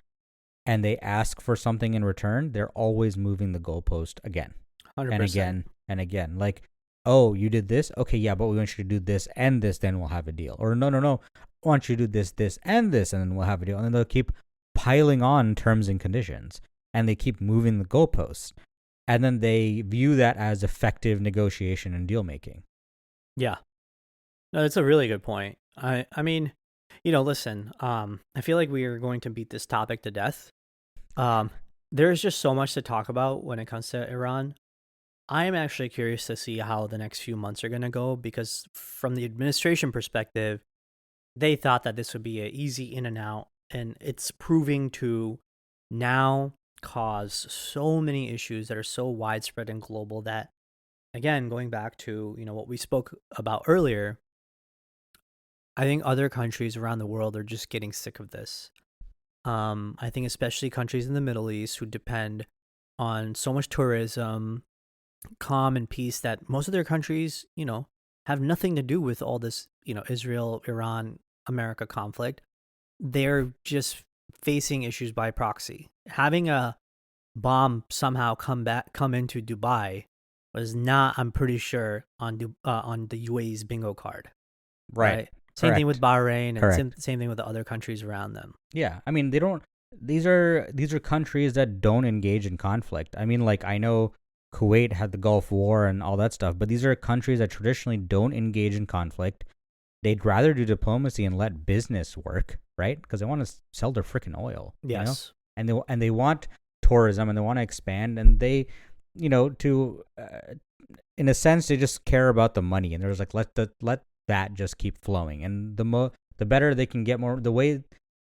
and they ask for something in return, they're always moving the goalpost again 100%. and again and again. Like, oh, you did this? Okay, yeah, but we want you to do this and this, then we'll have a deal. Or no, I want you to do this, this, and this, and then we'll have a deal. And then they'll keep piling on terms and conditions, and they keep moving the goalposts. And then they view that as effective negotiation and deal making. Yeah. No, that's a really good point. I mean, you know, listen, I feel like we are going to beat this topic to death. There's just so much to talk about when it comes to Iran. I am actually curious to see how the next few months are going to go, because from the administration perspective, they thought that this would be an easy in and out, and it's proving to now cause so many issues that are so widespread and global that, again, going back to, you know, what we spoke about earlier, I think other countries around the world are just getting sick of this. I think especially countries in the Middle East who depend on so much tourism, calm and peace, that most of their countries, you know, have nothing to do with all this, you know, Israel, Iran, America conflict. They're just facing issues by proxy. Having a bomb somehow come into Dubai was not, I'm pretty sure, on the UAE's bingo card. Right. Same thing with Bahrain, and same thing with the other countries around them. Yeah, I mean, they don't. These are countries that don't engage in conflict. I mean, like, I know Kuwait had the Gulf War and all that stuff, but these are countries that traditionally don't engage in conflict. They'd rather do diplomacy and let business work, right? Because they want to sell their freaking oil. Yes. You know? And they want tourism, and they want to expand, and they, you know, to in a sense, they just care about the money, and there's like, let that just keep flowing, and the better they can get more, the way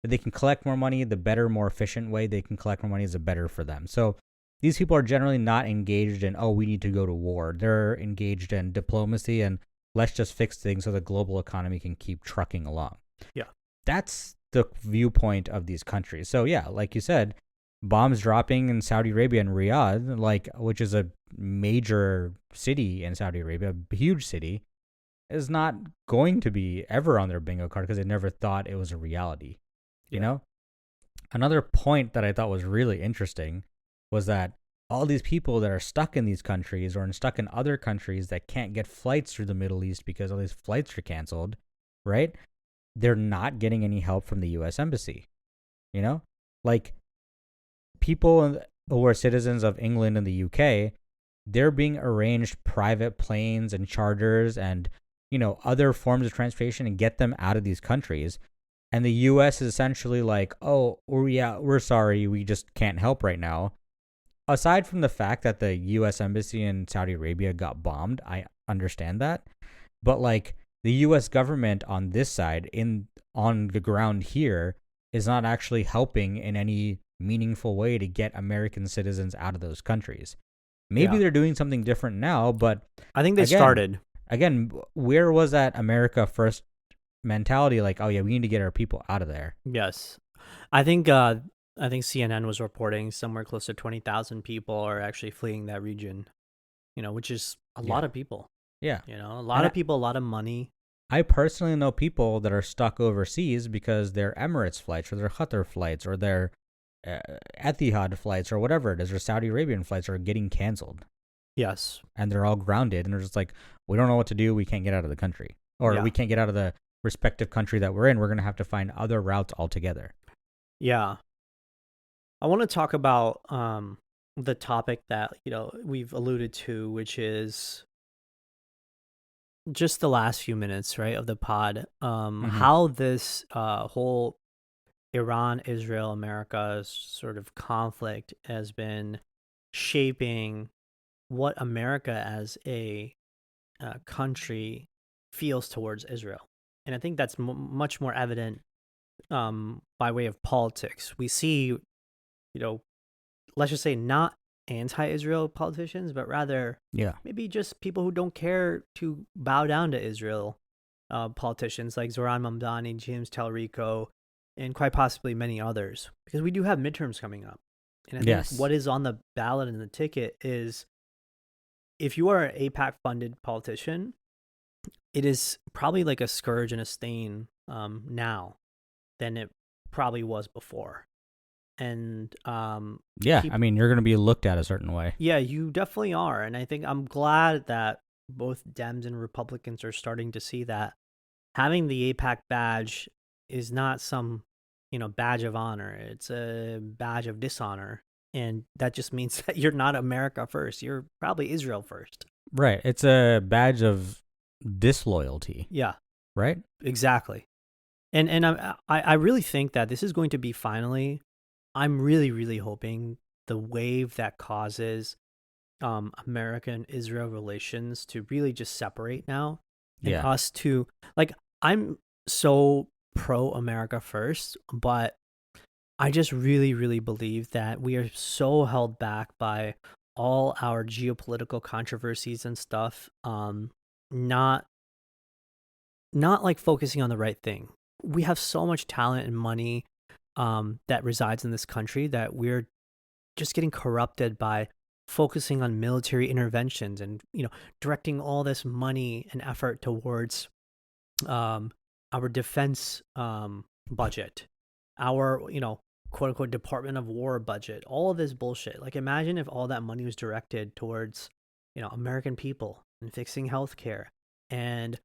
that they can collect more money, the better, more efficient way they can collect more money is the better for them. So these people are generally not engaged in, oh, we need to go to war. They're engaged in diplomacy and let's just fix things so the global economy can keep trucking along. Yeah. That's the viewpoint of these countries. So yeah, like you said, bombs dropping in Saudi Arabia and Riyadh, like, which is a major city in Saudi Arabia, a huge city, is not going to be ever on their bingo card because they never thought it was a reality. You know? Another point that I thought was really interesting was that all these people that are stuck in these countries or stuck in other countries that can't get flights through the Middle East because all these flights are canceled, right? They're not getting any help from the U.S. Embassy. You know? Like, people who are citizens of England and the UK, they're being arranged private planes and charters and, you know, other forms of transportation and get them out of these countries. And the U.S. is essentially like, oh, we're sorry, we just can't help right now. Aside from the fact that the U.S. Embassy in Saudi Arabia got bombed, I understand that. But, like, the U.S. government on this side, on the ground here, is not actually helping in any meaningful way to get American citizens out of those countries. Maybe they're doing something different now, but I think they started. Again, where was that America first mentality? Like, oh yeah, we need to get our people out of there. Yes. I think CNN was reporting somewhere close to 20,000 people are actually fleeing that region, you know, which is a lot of people. Yeah. You know, a lot of people, a lot of money. I personally know people that are stuck overseas because their Emirates flights or their Qatar flights or their Etihad flights or whatever it is, or Saudi Arabian flights are getting canceled. Yes. And they're all grounded and they're just like, we don't know what to do. We can't get out of the country, or we can't get out of the respective country that we're in. We're going to have to find other routes altogether. Yeah. I want to talk about the topic that, you know, we've alluded to, which is just the last few minutes, right, of the pod. How this whole Iran, Israel, America's sort of conflict has been shaping what America as a country feels towards Israel. And I think that's much more evident by way of politics. We see, you know, let's just say not anti-Israel politicians, but rather maybe just people who don't care to bow down to Israel politicians like Zoran Mamdani, James Talrico, and quite possibly many others, because we do have midterms coming up. And I think what is on the ballot and the ticket is, if you are an AIPAC-funded politician, it is probably like a scourge and a stain now than it probably was before. And I mean, you're going to be looked at a certain way. Yeah, you definitely are. And I think I'm glad that both Dems and Republicans are starting to see that having the AIPAC badge is not some, you know, badge of honor. It's a badge of dishonor. And that just means that you're not America first. You're probably Israel first. Right. It's a badge of disloyalty. Yeah. Right? Exactly. And I really think that this is going to be finally, I'm really, really hoping the wave that causes America and Israel relations to really just separate now. And us to, like, I'm so pro-America first, but I just really, really believe that we are so held back by all our geopolitical controversies and stuff, not like focusing on the right thing. We have so much talent and money that resides in this country that we're just getting corrupted by focusing on military interventions and, you know, directing all this money and effort towards our defense budget, our, you know, quote unquote Department of War budget, all of this bullshit. Like, imagine if all that money was directed towards, you know, American people and fixing healthcare and,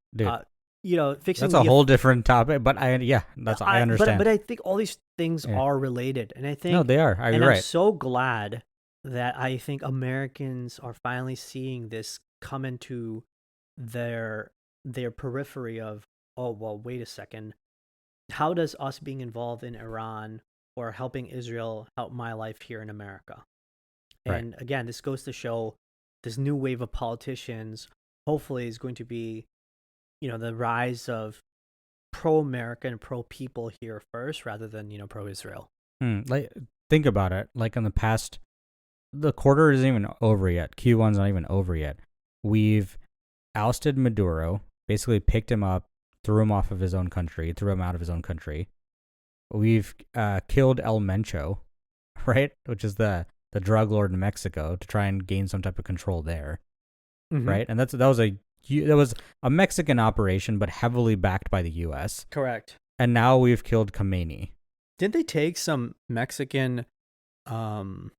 you know, fixing. That's a whole different topic, but I understand. But I think all these things are related, and I think no, they are. I'm so glad that I think Americans are finally seeing this come into their periphery of, oh, well, wait a second. How does us being involved in Iran or helping Israel help my life here in America? And again, this goes to show this new wave of politicians hopefully is going to be, you know, the rise of pro-American and pro-people here first rather than, you know, pro-Israel. Like, think about it. Like, in the past, the quarter isn't even over yet. Q1's not even over yet. We've ousted Maduro, basically picked him up, threw him off of his own country, threw him out of his own country. We've killed El Mencho, right, which is the drug lord in Mexico, to try and gain some type of control there, right? And that was a Mexican operation, but heavily backed by the U.S. Correct. And now we've killed Khomeini. Didn't they take some Mexican, didn't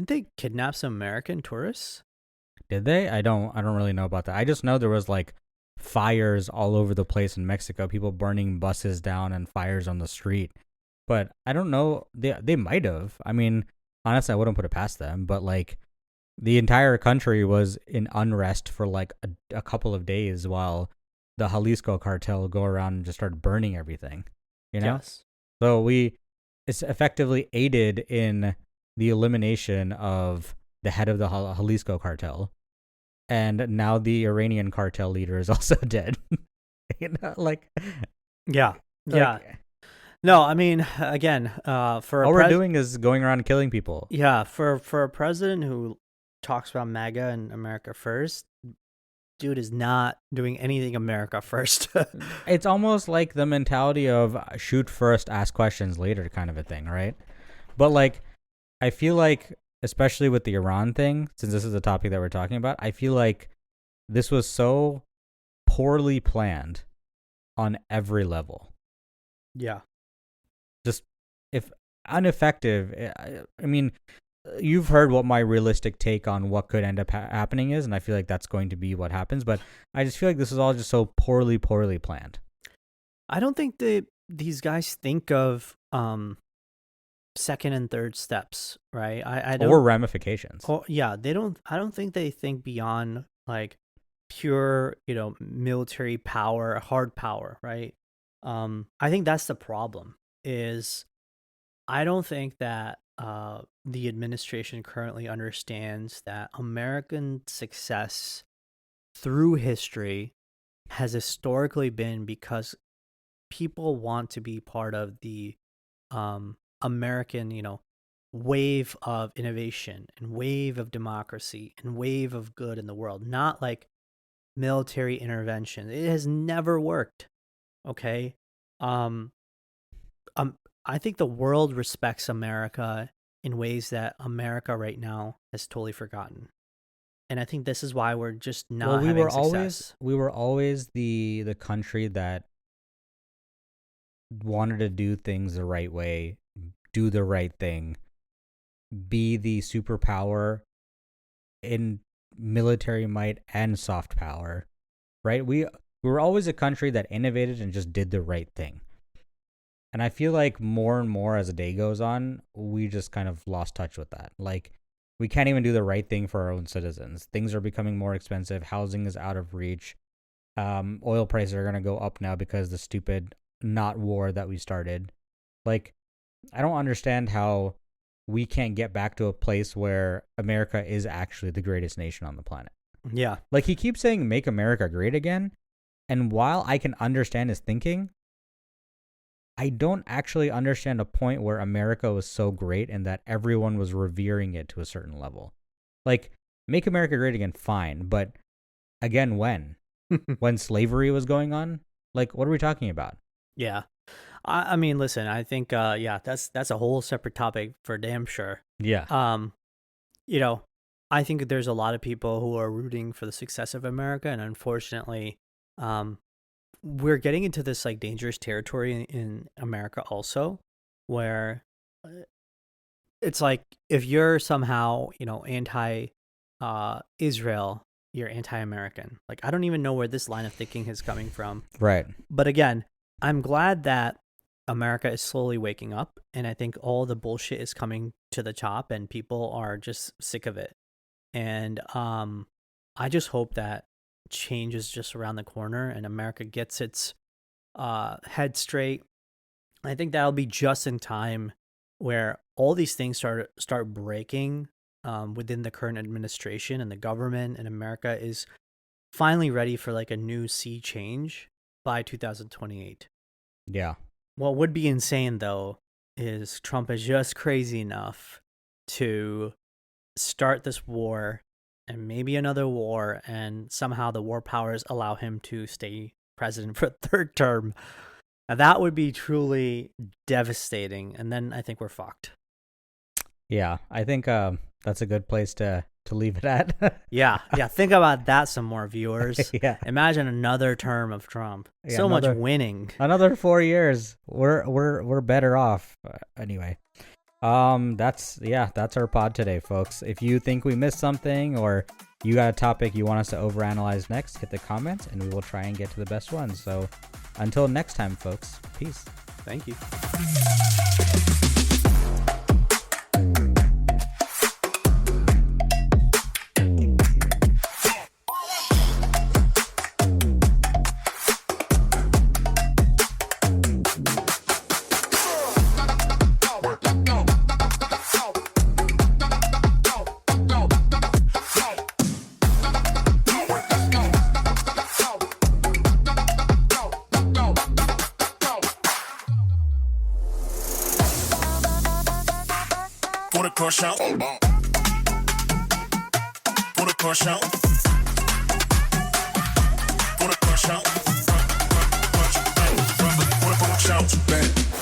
they kidnap some American tourists? Did they? I don't really know about that. I just know there was like fires all over the place in Mexico, people burning buses down and fires on the street. But I don't know. They might have. I mean, honestly, I wouldn't put it past them. But like, the entire country was in unrest for like a couple of days while the Jalisco cartel go around and just start burning everything. You know? Yes. So it's effectively aided in the elimination of the head of the Jalisco cartel. And now the Iranian cartel leader is also dead. You know, like, yeah. No, I mean, again, for all we're doing is going around killing people. Yeah, for a president who talks about MAGA and America first, dude is not doing anything America first. It's almost like the mentality of shoot first, ask questions later kind of a thing, right? But like, I feel like, especially with the Iran thing, since this is the topic that we're talking about, I feel like this was so poorly planned on every level. Yeah. Just, if ineffective, I mean, you've heard what my realistic take on what could end up happening is, and I feel like that's going to be what happens, but I just feel like this is all just so poorly planned. I don't think these guys think of second and third steps, right? I don't, or ramifications. Yeah, they don't. I don't think they think beyond like pure, military power, hard power, right? I think that's the problem. Is I don't think that the administration currently understands that American success through history has historically been because people want to be part of the American, wave of innovation and wave of democracy and wave of good in the world, not like military intervention. It has never worked. Okay. I think the world respects America in ways that America right now has totally forgotten. And I think this is why we're just not having success. We were always the country that wanted to do things the right way, do the right thing, be the superpower in military might and soft power, right? We were always a country that innovated and just did the right thing. And I feel like more and more as the day goes on, we just kind of lost touch with that. Like, we can't even do the right thing for our own citizens. Things are becoming more expensive. Housing is out of reach. Oil prices are going to go up now because the stupid not war that we started. Like, I don't understand how we can't get back to a place where America is actually the greatest nation on the planet. Yeah. Like, he keeps saying, make America great again. And while I can understand his thinking, I don't actually understand a point where America was so great and that everyone was revering it to a certain level. Like, make America great again, fine. But again, when? When slavery was going on? Like, what are we talking about? Yeah. I mean, listen, I think, that's a whole separate topic for damn sure. Yeah. I think there's a lot of people who are rooting for the success of America. And unfortunately, we're getting into this like dangerous territory in America also, where it's like if you're somehow, anti Israel, you're anti-American. Like, I don't even know where this line of thinking is coming from. Right. But again, I'm glad that America is slowly waking up, and I think all the bullshit is coming to the top and people are just sick of it. And I just hope that change is just around the corner and America gets its head straight. I think that'll be just in time where all these things start breaking within the current administration, and the government and America is finally ready for like a new sea change by 2028. Yeah. What would be insane though is Trump is just crazy enough to start this war and maybe another war, and somehow the war powers allow him to stay president for a third term. Now, that would be truly devastating, and then I think we're fucked. Yeah, I think that's a good place to leave it at. Yeah. Think about that some more, viewers. Yeah. Imagine another term of Trump. Yeah, So much winning. Another 4 years. We're better off. Anyway. That's our pod today, folks. If you think we missed something or you got a topic you want us to overanalyze next, hit the comments and we will try and get to the best one. So until next time, folks, peace. Thank you. Put a crush out. Put a crush out. Put a crush out. Put a crush out.